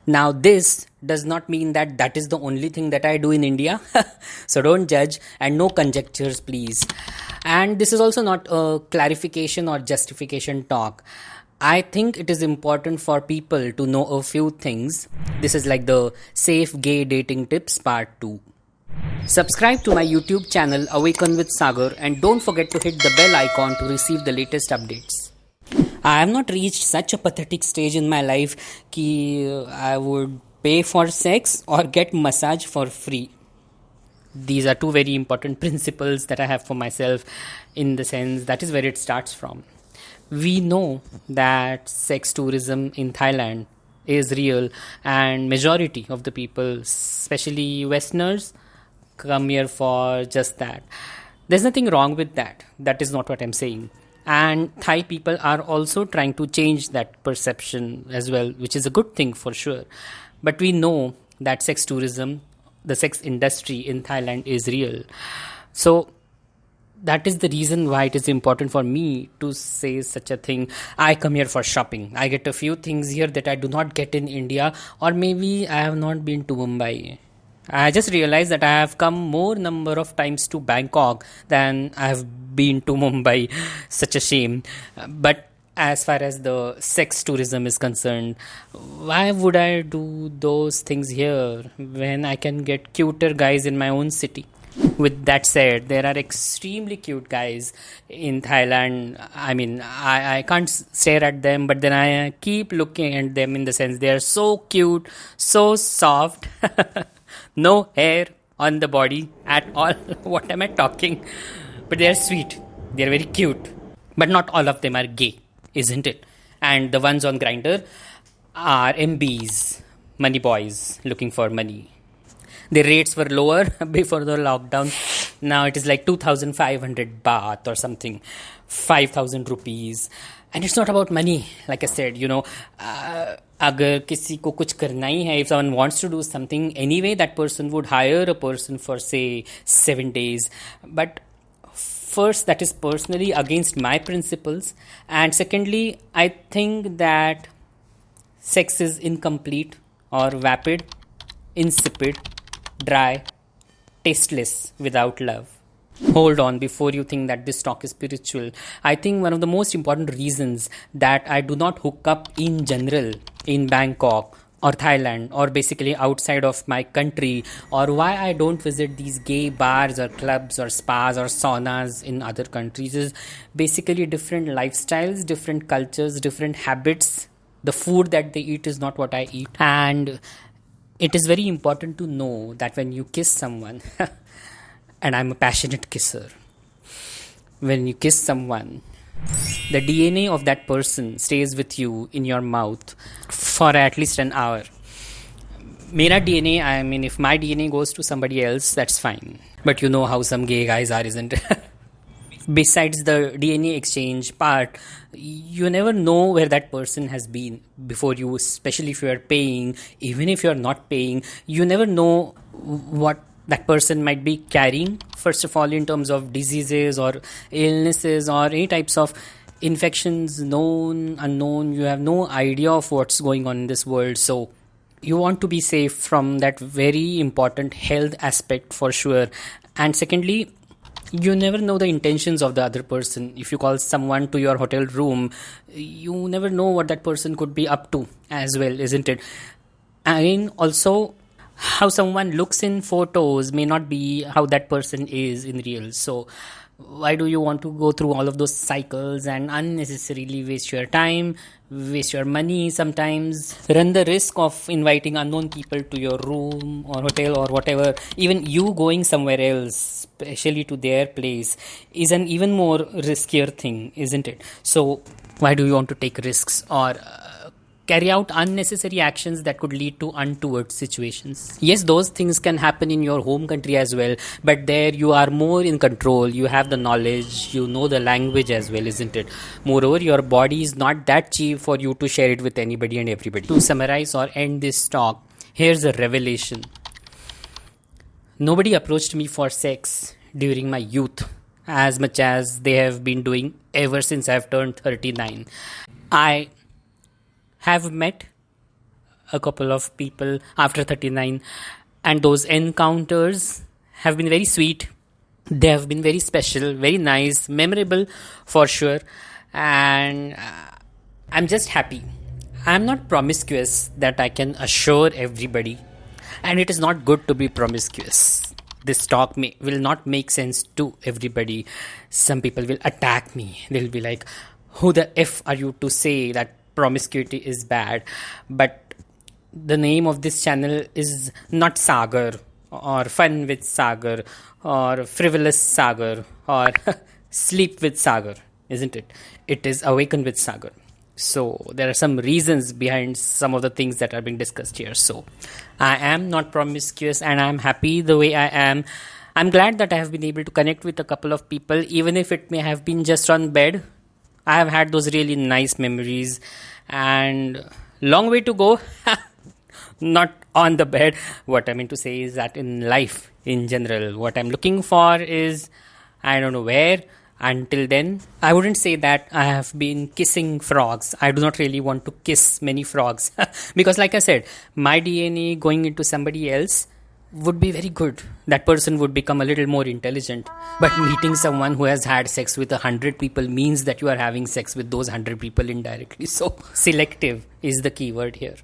Now, this does not mean that that is the only thing that I do in India. So don't judge and no conjectures, please. And this is also not a clarification or justification talk. I think it is important for people to know a few things. This is like the safe gay dating tips part 2. Subscribe to my YouTube channel Awaken with Sagar and don't forget to hit the bell icon to receive the latest updates. I have not reached such a pathetic stage in my life कि I would pay for sex or get massage for free. These are two very important principles that I have for myself, in the sense that is where it starts from. We know that sex tourism in Thailand is real, and majority of the people, especially Westerners, come here for just that. There's nothing wrong with that. That is not what I'm saying. And Thai people are also trying to change that perception as well, which is a good thing for sure. But we know that sex tourism, the sex industry in Thailand is real. So that is the reason why it is important for me to say such a thing. I come here for shopping. I get a few things here that I do not get in India, or maybe I have not been to Mumbai. I just realized that I have come more number of times to Bangkok than I have been to Mumbai. Such a shame. But as far as the sex tourism is concerned, why would I do those things here when I can get cuter guys in my own city? With that said, there are extremely cute guys in Thailand. I mean, I can't stare at them, but then I keep looking at them, in the sense they are so cute, so soft, no hair on the body at all. What am I talking? But they are sweet, they are very cute. But not all of them are gay, isn't it? And the ones on Grindr are MBs, money boys looking for money. The rates were lower before the lockdown. Now it is like 2,500 baht or something, 5,000 rupees. And it's not about money. Like I said, अगर किसी को कुछ करना ही है, if someone wants to do something, anyway that person would hire a person for say 7 days. But first, that is personally against my principles. And secondly, I think that sex is incomplete or vapid, insipid, dry, tasteless without love. Hold on before you think that this talk is spiritual. I think one of the most important reasons that I do not hook up in general in Bangkok or Thailand, or basically outside of my country, or why I don't visit these gay bars or clubs or spas or saunas in other countries, is basically different lifestyles, different cultures, different habits. The food that they eat is not what I eat. And it is very important to know that when you kiss someone, and I'm a passionate kisser, when you kiss someone, the DNA of that person stays with you in your mouth for at least an hour. Mera DNA, I mean, if my DNA goes to somebody else, that's fine. But you know how some gay guys are, isn't it? Besides the DNA exchange part, you never know where that person has been before you, especially if you are paying. Even if you are not paying, you never know what that person might be carrying, first of all, in terms of diseases or illnesses or any types of infections, known, unknown. You have no idea of what's going on in this world. So you want to be safe from that very important health aspect for sure. And secondly, you never know the intentions of the other person. If you call someone to your hotel room, you never know what that person could be up to as well, isn't it? And also, how someone looks in photos may not be how that person is in real. So why do you want to go through all of those cycles and unnecessarily waste your time, waste your money, sometimes run the risk of inviting unknown people to your room or hotel or whatever? Even you going somewhere else, especially to their place, is an even more riskier thing, isn't it? So why do you want to take risks or carry out unnecessary actions that could lead to untoward situations? Yes, those things can happen in your home country as well, but there you are more in control. You have the knowledge, you know the language as well, isn't it? Moreover, your body is not that cheap for you to share it with anybody and everybody. To summarize or end this talk, here's a revelation. Nobody approached me for sex during my youth as much as they have been doing ever since I've turned 39. I have met a couple of people after 39, and those encounters have been very sweet. They have been very special, very nice, memorable for sure. And I'm just happy. I'm not promiscuous, that I can assure everybody. And it is not good to be promiscuous. This talk will not make sense to everybody. Some people will attack me. They'll be like, who the F are you to say that promiscuity is bad? But the name of this channel is not Sagar, or Fun with Sagar, or Frivolous Sagar, or Sleep with Sagar, isn't it? It is Awaken with Sagar. So there are some reasons behind some of the things that are being discussed here. So I am not promiscuous, and I'm happy the way I am. I'm glad that I have been able to connect with a couple of people, even if it may have been just on bed. I have had those really nice memories, and long way to go. Not on the bed. What I mean to say is that in life in general, what I'm looking for is, I don't know where. Until then, I wouldn't say that I have been kissing frogs. I do not really want to kiss many frogs because, like I said, my DNA going into somebody else would be very good. That person would become a little more intelligent. But meeting someone who has had sex with 100 people means that you are having sex with those 100 people indirectly. So selective is the key word here.